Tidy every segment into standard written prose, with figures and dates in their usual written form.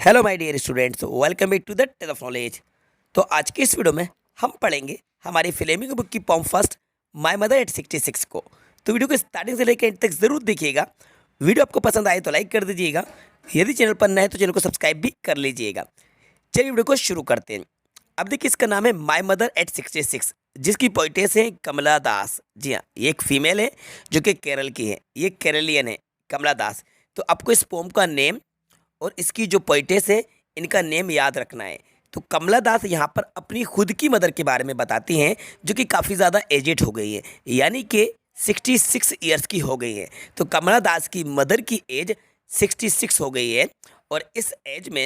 Hello my dear students, welcome back to the tale of knowledge. तो आज की इस वीडियो में हम पढ़ेंगे हमारी फ्लेमिंगो बुक की पॉम फर्स्ट माय मदर एट 66 को। तो वीडियो को स्टार्टिंग से लेकर एंड तक जरूर देखिएगा। वीडियो आपको पसंद आए तो लाइक कर दीजिएगा, यदि चैनल पर नए तो चैनल को सब्सक्राइब भी कर लीजिएगा। चलिए वीडियो को शुरू करते हैं। अब देखिए, इसका नाम है माय मदर एट 66, जिसकी पोइटेस है कमला दास। जी हाँ, ये एक फीमेल है जो कि केरल की है, ये केरलियन है, कमला दास। तो आपको इस पोम का नेम और इसकी जो पोइटेस है इनका नेम याद रखना है। तो कमला दास यहाँ पर अपनी खुद की मदर के बारे में बताती हैं, जो कि काफ़ी ज़्यादा एजेड हो गई है, यानी कि 66 ईयर्स की हो गई है। तो कमला दास की मदर की एज 66 हो गई है, और इस एज में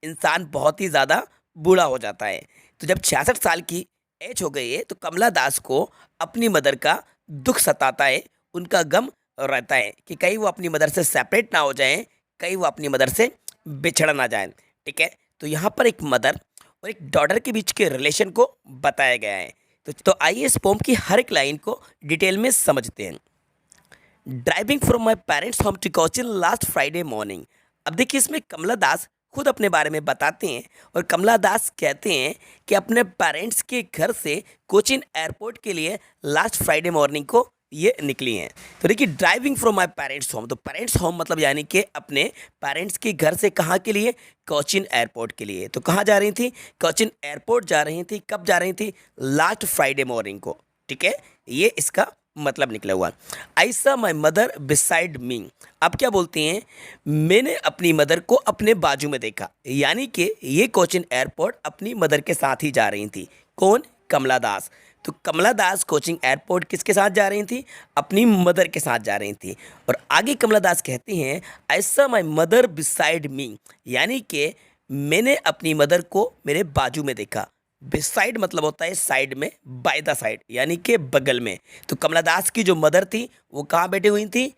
इंसान बहुत ही ज़्यादा बूढ़ा हो जाता है। तो जब 66 साल की एज हो गई है तो कमला दास को अपनी मदर का दुख सताता है, उनका गम रहता है कि कहीं वो अपनी मदर से सेपरेट ना हो जाएं, कहीं वो अपनी मदर से बिछड़ ना जाए। ठीक है, तो यहाँ पर एक मदर और एक डॉटर के बीच के रिलेशन को बताया गया है। तो आइए इस पोम की हर एक लाइन को डिटेल में समझते हैं। Driving from my parents home to Cochin last Friday morning. अब देखिए, इसमें कमला दास खुद अपने बारे में बताते हैं, और कमला दास कहते हैं कि अपने पेरेंट्स के घर से कोचिन एयरपोर्ट के लिए लास्ट फ्राइडे मॉर्निंग को ये निकली हैं। तो देखिए, driving from my parents home, तो पेरेंट्स होम मतलब यानी कि अपने पेरेंट्स के घर से कहाँ के लिए? कोचिन एयरपोर्ट के लिए। तो कहाँ जा रही थी? कोचिन एयरपोर्ट जा रही थी। कब जा रही थी? लास्ट फ्राइडे मॉर्निंग को। ठीक है, ये इसका मतलब निकला हुआ। आई सा माई मदर बिसाइड मी। अब क्या बोलती हैं? मैंने अपनी मदर को अपने बाजू में देखा, यानी कि ये कोचिन एयरपोर्ट अपनी मदर के साथ ही जा रही थी। कौन? कमला दास। तो कमला दास कोचिंग एयरपोर्ट किसके साथ जा रही थी? अपनी मदर के साथ जा रही थी। और आगे कमला दास कहती हैं, आई सा माई मदर बिसाइड मी, यानी कि मैंने अपनी मदर को मेरे बाजू में देखा। बिसाइड मतलब होता है साइड में, बाय द साइड यानी कि बगल में। तो कमला दास की जो मदर थी वो कहाँ बैठी हुई थी?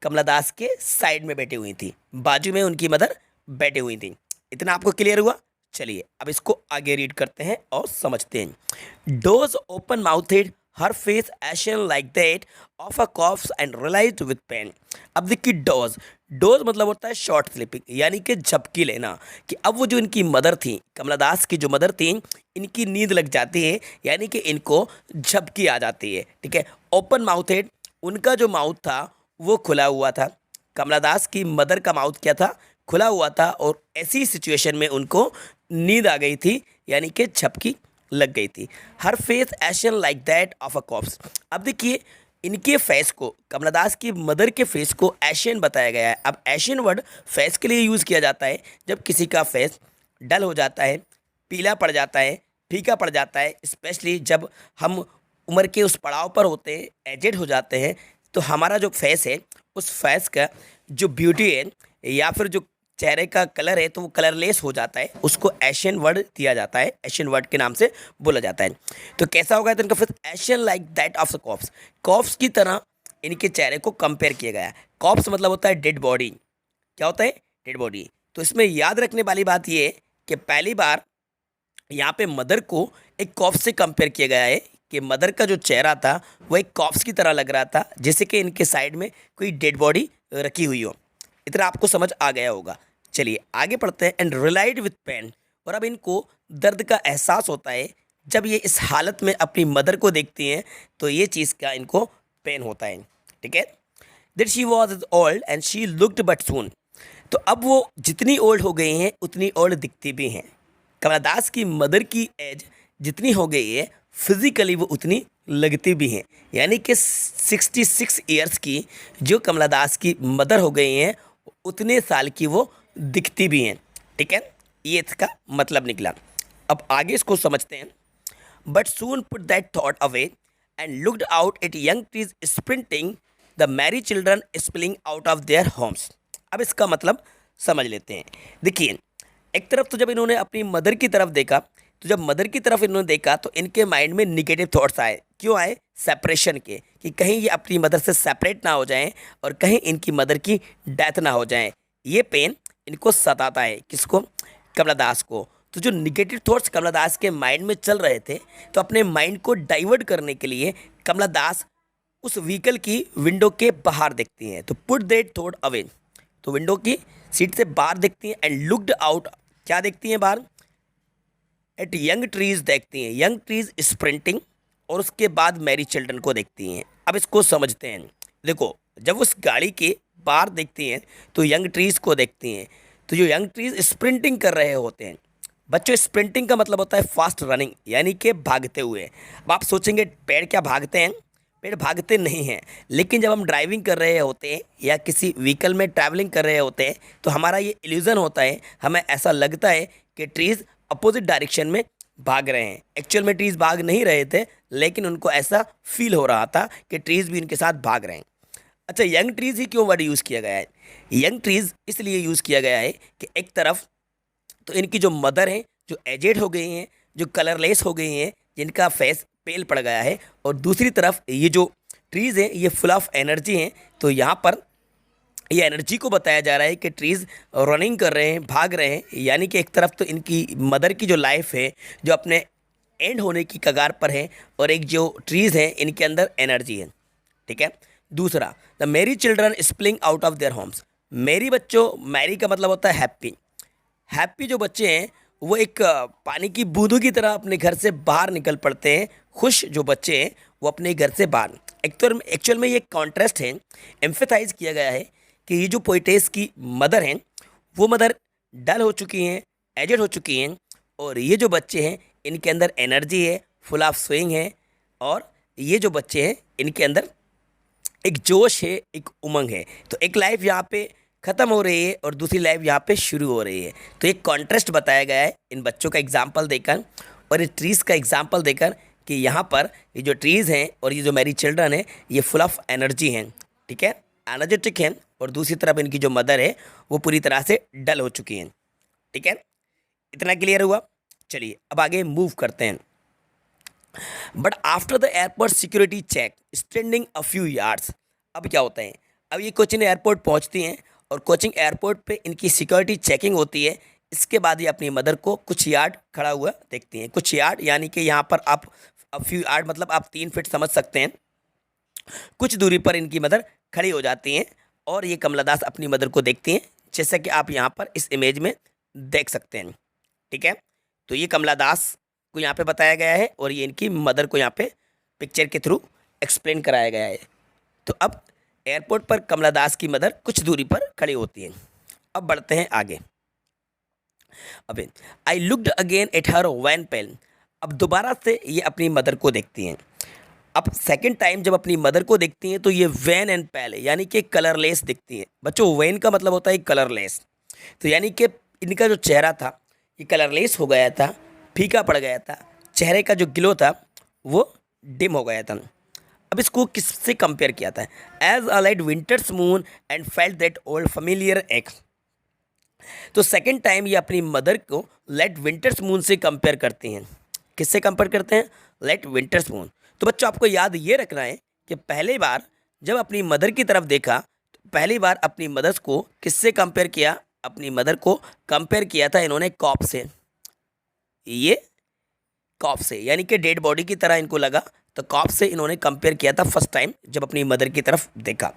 कमला दास के साइड में बैठी हुई थी, बाजू में उनकी मदर बैठी हुई थी। इतना आपको क्लियर हुआ? चलिए अब इसको आगे रीड करते हैं और समझते हैं। Those open mouthed, her face ashen like that of a corpse and realised with pain. अब देखिए, डोज डोज मतलब होता है शॉर्ट स्लीपिंग, यानी कि झपकी लेना। कि अब वो जो इनकी मदर थी, कमला दास की जो मदर थी, इनकी नींद लग जाती है, यानी कि इनको झपकी आ जाती है। ठीक है, ओपन माउथेड, उनका जो माउथ था वो खुला हुआ था। कमला दास की मदर का माउथ क्या था? खुला हुआ था, और ऐसी सिचुएशन में उनको नींद आ गई थी, यानी कि झपकी लग गई थी। Her face ashen like that of a corpse. अब देखिए, इनके फेस को, कमला दास की मदर के फेस को एशियन बताया गया है। अब एशियन वर्ड फेस के लिए यूज़ किया जाता है जब किसी का फेस डल हो जाता है, पीला पड़ जाता है, फीका पड़ जाता है, स्पेशली जब हम उम्र के उस पड़ाव पर होते हैं, एजेड हो जाते हैं। तो हमारा जो फेस है, उस फेस का जो ब्यूटी है या फिर जो चेहरे का कलर है, तो वो कलरलेस हो जाता है, उसको एशियन वर्ड दिया जाता है, एशियन वर्ड के नाम से बोला जाता है। तो कैसा होगा? तो इनका face ashen like that of the corpse, corpse की तरह इनके चेहरे को कंपेयर किया गया है। कॉप्स मतलब होता है डेड बॉडी। क्या होता है? Dead body. तो इसमें याद रखने वाली बात ये है कि पहली बार यहाँ पे मदर को एक कॉप्स से कंपेयर किया गया है, कि मदर का जो चेहरा था वो एक कॉप्स की तरह लग रहा था, जैसे कि इनके साइड में कोई डेड बॉडी रखी हुई हो। इतना आपको समझ आ गया होगा। चलिए आगे पढ़ते हैं। एंड रिलाइड विथ पेन, और अब इनको दर्द का एहसास होता है जब ये इस हालत में अपनी मदर को देखती हैं, तो ये चीज़ का इनको पेन होता है। ठीक है, that she was old and she looked but soon. तो अब वो जितनी ओल्ड हो गई हैं उतनी ओल्ड दिखती भी हैं। कमला दास की मदर की एज जितनी हो गई है, फिजिकली वो उतनी लगती भी हैं, यानी कि 66 ईयर्स की जो कमला दास की मदर हो गई हैं, उतने साल की वो दिखती भी हैं। ठीक है, ये इसका मतलब निकला। अब आगे इसको समझते हैं। But soon put that thought away and looked out at young trees sprinting, the Mary children spilling out of their Holmes. अब इसका मतलब समझ लेते हैं। देखिए, एक तरफ तो जब इन्होंने अपनी मदर की तरफ देखा, तो जब मदर की तरफ इन्होंने देखा तो इनके माइंड में निगेटिव थॉट्स आए। क्यों आए? सेपरेशन के, कि कहीं ये अपनी मदर से सेपरेट ना हो जाएं और कहीं इनकी मदर की डेथ ना हो जाए। ये पेन इनको सताता है। किसको? कमला दास को। तो जो निगेटिव थॉट्स कमला दास के माइंड में चल रहे थे, तो अपने माइंड को डाइवर्ट करने के लिए कमला दास उस व्हीकल की विंडो के बाहर देखती हैं। तो पुट दैट थॉट अवे, तो विंडो की सीट से बाहर देखती हैं एंड लुक्ड आउट, क्या देखती हैं बाहर, एट यंग ट्रीज देखती हैं, यंग ट्रीज स्प्रिंटिंग, और उसके बाद मैरी चिल्ड्रन को देखती हैं। अब इसको समझते हैं। देखो, जब उस गाड़ी के बाहर देखती हैं तो यंग ट्रीज को देखती हैं, तो जो यंग ट्रीज स्प्रिंटिंग कर रहे होते हैं। बच्चों, स्प्रिंटिंग का मतलब होता है फास्ट रनिंग, यानी कि भागते हुए। अब आप सोचेंगे पेड़ क्या भागते हैं? पेड़ भागते नहीं हैं, लेकिन जब हम ड्राइविंग कर रहे होते हैं या किसी व्हीकल में ट्रैवलिंग कर रहे होते हैं तो हमारा ये इल्यूज़न होता है, हमें ऐसा लगता है कि ट्रीज़ अपोजिट डायरेक्शन में भाग रहे हैं। एक्चुअल में ट्रीज़ भाग नहीं रहे थे, लेकिन उनको ऐसा फील हो रहा था कि ट्रीज़ भी उनके साथ भाग रहे हैं। अच्छा, यंग ट्रीज़ ही क्यों वर्ड यूज़ किया गया है? यंग ट्रीज़ इसलिए यूज़ किया गया है कि एक तरफ तो इनकी जो मदर हैं, जो एजेड हो गई हैं, जो कलरलेस हो गई हैं, जिनका फेस पेल पड़ गया है, और दूसरी तरफ ये जो ट्रीज़ हैं ये फुल ऑफ एनर्जी हैं। तो यहाँ पर ये एनर्जी को बताया जा रहा है कि ट्रीज़ रनिंग कर रहे हैं, भाग रहे हैं, यानी कि एक तरफ तो इनकी मदर की जो लाइफ है जो अपने एंड होने की कगार पर है, और एक जो ट्रीज़ हैं इनके अंदर एनर्जी है। ठीक है। दूसरा, the Mary children spilling out of their homes. Mary बच्चों, मैरी का मतलब होता है हैप्पी। हैप्पी जो बच्चे हैं वो एक पानी की बूंदों की तरह अपने घर से बाहर निकल पड़ते हैं। खुश जो बच्चे हैं वो अपने घर से बाहर। एक्चुअल में ये कॉन्ट्रास्ट है, एम्फेसाइज किया गया है कि ये जो पोइटेस की मदर हैं वो मदर डल हो चुकी हैं, एजेड हो चुकी हैं, और ये जो बच्चे हैं इनके अंदर एनर्जी है, फुल ऑफ स्विंग है, और ये जो बच्चे हैं इनके अंदर एक जोश है, एक उमंग है। तो एक लाइफ यहाँ पे ख़त्म हो रही है और दूसरी लाइफ यहाँ पे शुरू हो रही है। तो एक कॉन्ट्रास्ट बताया गया है इन बच्चों का एग्जाम्पल देकर और इस ट्रीज़ का एग्जाम्पल देकर कि यहाँ पर ये जो ट्रीज़ हैं और ये जो मेरी चिल्ड्रन है ये फुल ऑफ एनर्जी हैं। ठीक है, एनर्जेटिक हैं, और दूसरी तरफ इनकी जो मदर है वो पूरी तरह से डल हो चुकी हैं। ठीक है, इतना क्लियर हुआ। चलिए अब आगे मूव करते हैं। But after the airport security check standing a few yards. अब क्या होता है, अब ये कोचिंग एयरपोर्ट पहुंचती हैं और कोचिंग एयरपोर्ट पे इनकी सिक्योरिटी चेकिंग होती है। इसके बाद ये अपनी मदर को कुछ यार्ड खड़ा हुआ देखती हैं। कुछ यार्ड यानी कि यहाँ पर आप अ फ्यू यार्ड मतलब आप 3 फीट समझ सकते हैं। कुछ दूरी पर इनकी मदर खड़ी हो जाती हैं और ये कमला दास अपनी मदर को देखती हैं, जैसा कि आप यहाँ पर इस इमेज में देख सकते हैं। ठीक है, तो ये कमला दास को यहाँ पे बताया गया है और ये इनकी मदर को यहाँ पे पिक्चर के थ्रू एक्सप्लेन कराया गया है। तो अब एयरपोर्ट पर कमला दास की मदर कुछ दूरी पर खड़ी होती हैं। अब बढ़ते हैं आगे। अब I looked again at her wan pale. अब दोबारा से ये अपनी मदर को देखती हैं। अब सेकंड टाइम जब अपनी मदर को देखती हैं तो ये वैन एंड पेल यानी कि कलरलेस दिखती हैं। बच्चों, वैन का मतलब होता है कलरलेस, तो यानी कि इनका जो चेहरा था ये कलरलेस हो गया था, फीका पड़ गया था, चेहरे का जो ग्लो था वो डिम हो गया था। अब इसको किससे कंपेयर किया था? As a late winter's moon and felt that old familiar ache. तो सेकंड टाइम ये अपनी मदर को लाइट विंटर्स मून से कंपेयर करती हैं। किससे कंपेयर करते हैं? Late winter's moon. तो बच्चों, आपको याद ये रखना है कि पहली बार जब अपनी मदर की तरफ देखा तो पहली बार अपनी मदर को किससे कंपेयर किया? अपनी मदर को कंपेयर किया था इन्होंने कॉप से। ये कॉप से यानी कि डेड बॉडी की तरह इनको लगा, तो कॉप से इन्होंने कंपेयर किया था फर्स्ट टाइम जब अपनी मदर की तरफ देखा।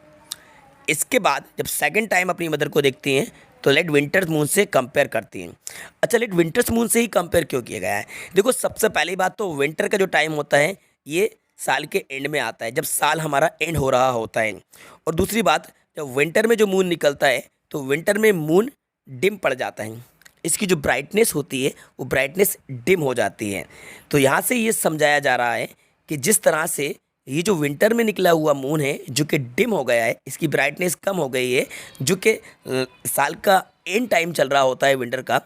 इसके बाद जब सेकंड टाइम अपनी मदर को देखती हैं तो लेट विंटर्स मून से कंपेयर करती हैं। अच्छा, लेट विंटर्स मून से ही कंपेयर क्यों किया गया है? देखो, सबसे पहली बात तो विंटर का जो टाइम होता है ये साल के एंड में आता है, जब साल हमारा एंड हो रहा होता है। और दूसरी बात, जब विंटर में जो मून निकलता है तो विंटर में मून डिम पड़ जाता है, इसकी जो ब्राइटनेस होती है वो ब्राइटनेस डिम हो जाती है। तो यहाँ से ये समझाया जा रहा है कि जिस तरह से ये जो विंटर में निकला हुआ मून है जो कि डिम हो गया है, इसकी ब्राइटनेस कम हो गई है, जो कि साल का एंड टाइम चल रहा होता है विंटर का,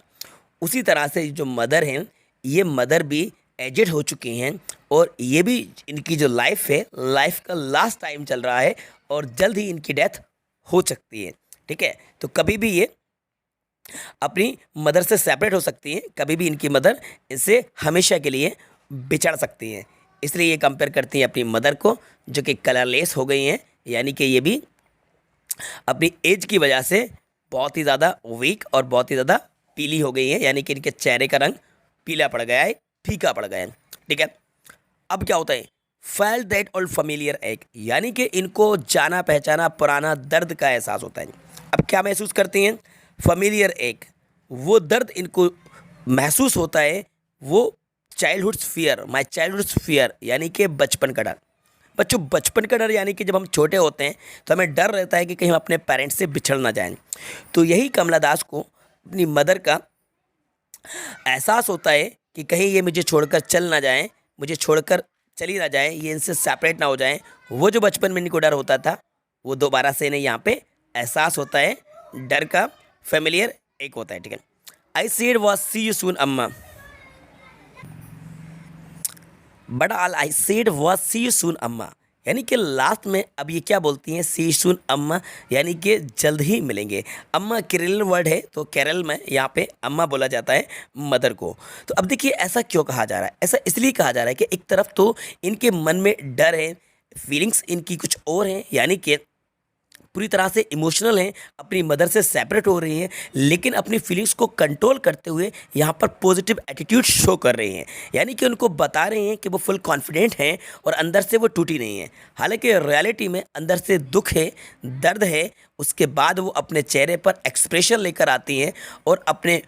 उसी तरह से जो मदर हैं ये मदर भी एजेड हो चुकी हैं और ये भी इनकी जो लाइफ है, लाइफ का लास्ट टाइम चल रहा है और जल्द ही इनकी डेथ हो सकती है। ठीक है, तो कभी भी ये अपनी मदर से सेपरेट हो सकती हैं, कभी भी इनकी मदर इनसे हमेशा के लिए बिछड़ सकती हैं। इसलिए ये कंपेयर करती हैं अपनी मदर को जो कि कलरलेस हो गई हैं, यानी कि ये भी अपनी एज की वजह से बहुत ही ज़्यादा वीक और बहुत ही ज़्यादा पीली हो गई हैं, यानी कि इनके चेहरे का रंग पीला पड़ गया है, फीका पड़ गया है। ठीक है, अब क्या होता है? फेल दैट ओल्ड फेमिलियर एक, यानी कि इनको जाना पहचाना पुराना दर्द का एहसास होता है। अब क्या महसूस करती हैं? फेमिलियर एक, वो दर्द इनको महसूस होता है, वो childhood fear, my childhood fear यानी कि बचपन का डर। बच्चों बचपन का डर यानी कि जब हम छोटे होते हैं तो हमें डर रहता है कि कहीं हम अपने पेरेंट्स से बिछड़ ना जाएं। तो यही कमला दास को अपनी मदर का एहसास होता है कि कहीं ये मुझे छोड़कर चल ना जाएं, मुझे छोड़कर चली ना जाएं, ये इनसे सेपरेट ना हो जाएं। वो जो बचपन में इनको डर होता था वो दोबारा से इन्हें यहाँ पे एहसास होता है, डर का फेमिलियर एक होता है। ठीक है, I said was see you soon Amma, but all I said was see you soon Amma, यानी कि लास्ट में अब ये क्या बोलती हैं, सी सून अम्मा, यानी कि जल्द ही मिलेंगे। अम्मा केरलियन वर्ड है, तो केरल में यहाँ पे अम्मा बोला जाता है मदर को। तो अब देखिए ऐसा क्यों कहा जा रहा है, ऐसा इसलिए कहा जा रहा है कि एक तरफ तो इनके मन में डर है, फीलिंग्स इनकी कुछ और हैं, यानी कि पूरी तरह से इमोशनल हैं, अपनी मदर से सेपरेट हो रही हैं, लेकिन अपनी फीलिंग्स को कंट्रोल करते हुए यहाँ पर पॉजिटिव एटीट्यूड शो कर रही हैं, यानी कि उनको बता रहे हैं कि वो फुल कॉन्फिडेंट हैं और अंदर से वो टूटी नहीं हैं। हालांकि रियलिटी में अंदर से दुख है, दर्द है, उसके बाद वो अपने चेहरे पर एक्सप्रेशन लेकर आती हैं और अपने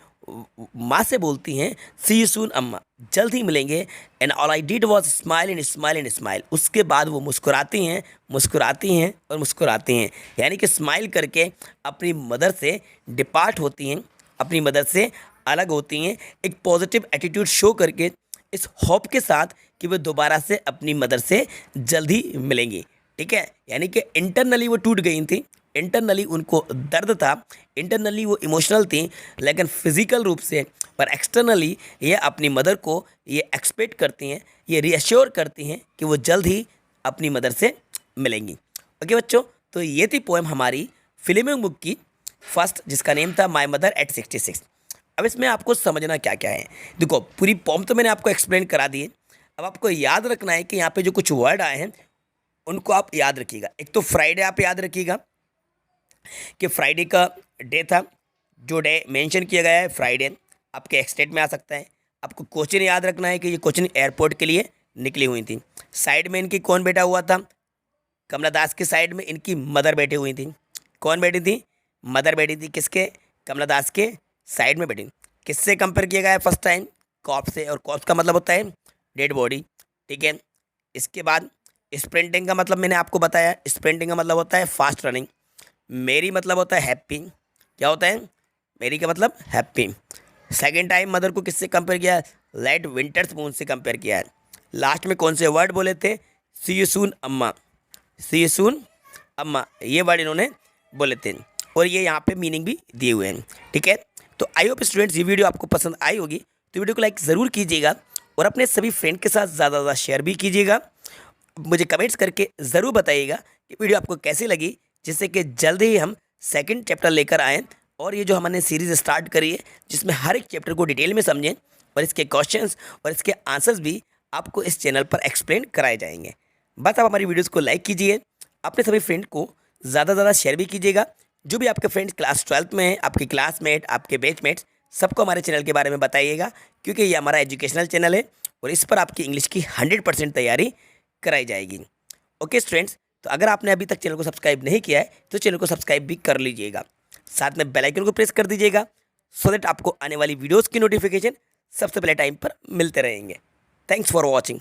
माँ से बोलती हैं सी यू सून अम्मा, जल्द ही मिलेंगे। And all I did was smile and smile and smile, उसके बाद वो मुस्कुराती हैं, मुस्कुराती हैं और मुस्कुराती हैं, यानी कि स्माइल करके अपनी मदर से डिपार्ट होती हैं, अपनी मदर से अलग होती हैं, एक पॉजिटिव एटीट्यूड शो करके इस होप के साथ कि वो दोबारा से अपनी मदर से जल्द ही मिलेंगी। ठीक है, यानी कि इंटरनली वो टूट गई थी, इंटरनली उनको दर्द था, इंटरनली वो इमोशनल थी, लेकिन फिजिकल रूप से पर एक्सटर्नली ये अपनी मदर को ये एक्सपेक्ट करती हैं, ये रीअश्योर करती हैं कि वो जल्द ही अपनी मदर से मिलेंगी। ओके बच्चों, तो ये थी पोएम हमारी फिल्मिंग बुक की फर्स्ट, जिसका नेम था माई मदर एट 66। अब इसमें आपको समझना क्या क्या है, देखो पूरी पोएम तो मैंने आपको एक्सप्लेन करा दी है। अब आपको याद रखना है कि यहाँ पे जो कुछ वर्ड आए हैं उनको आप याद रखिएगा। एक तो फ्राइडे आप याद रखिएगा कि फ्राइडे का डे था, जो डे मेंशन किया गया है फ्राइडे आपके एक्सटेट में आ सकता है। आपको क्वेश्चन याद रखना है कि ये क्वेश्चन एयरपोर्ट के लिए निकली हुई थी। साइड में इनकी कौन बैठा हुआ था, कमला दास के साइड में इनकी मदर बैठी हुई थी। कौन बैठी थी, मदर बैठी थी, किसके, कमला दास के साइड में बैठी। किससे कंपेयर किया गया है फर्स्ट टाइम, कॉप्स से, और कॉप्स का मतलब होता है डेड बॉडी। ठीक है, इसके बाद स्प्रिंटिंग का मतलब मैंने आपको बताया, स्प्रिंटिंग का मतलब होता है फास्ट रनिंग। मेरी मतलब होता है हैप्पी, क्या होता है, मेरी का मतलब हैप्पी। सेकेंड टाइम मदर को किससे कंपेयर किया है, लाइट विंटर्स मून से कंपेयर किया है। लास्ट में कौन से वर्ड बोले थे, सी यू सून अम्मा, सी यू सून अम्मा, ये वर्ड इन्होंने बोले थे और ये यहाँ पे मीनिंग भी दिए हुए हैं। ठीक है, तो आई होप स्टूडेंट्स ये वीडियो आपको पसंद आई होगी, तो वीडियो को लाइक ज़रूर कीजिएगा और अपने सभी फ्रेंड के साथ ज़्यादा ज़्यादा शेयर भी कीजिएगा। मुझे कमेंट्स करके ज़रूर बताइएगा कि वीडियो आपको कैसी लगी, जिससे कि जल्द ही हम सेकंड चैप्टर लेकर आएँ और ये जो हमने सीरीज़ स्टार्ट करी है जिसमें हर एक चैप्टर को डिटेल में समझें और इसके क्वेश्चंस और इसके आंसर्स भी आपको इस चैनल पर एक्सप्लेन कराए जाएंगे। बस आप हमारी वीडियोस को लाइक कीजिए, अपने सभी फ्रेंड को ज़्यादा ज़्यादा शेयर भी कीजिएगा। जो भी आपके फ्रेंड्स क्लास 12th में हैं, आपके क्लासमेट, आपके बैचमेट्स, सबको हमारे चैनल के बारे में बताइएगा, क्योंकि ये हमारा एजुकेशनल चैनल है और इस पर आपकी इंग्लिश की 100% तैयारी कराई जाएगी। ओके स्टूडेंट्स, तो अगर आपने अभी तक चैनल को सब्सक्राइब नहीं किया है तो चैनल को सब्सक्राइब भी कर लीजिएगा, साथ में बेल आइकन को प्रेस कर दीजिएगा, सो दैट आपको आने वाली वीडियोस की नोटिफिकेशन सबसे पहले टाइम पर मिलते रहेंगे। Thanks for watching.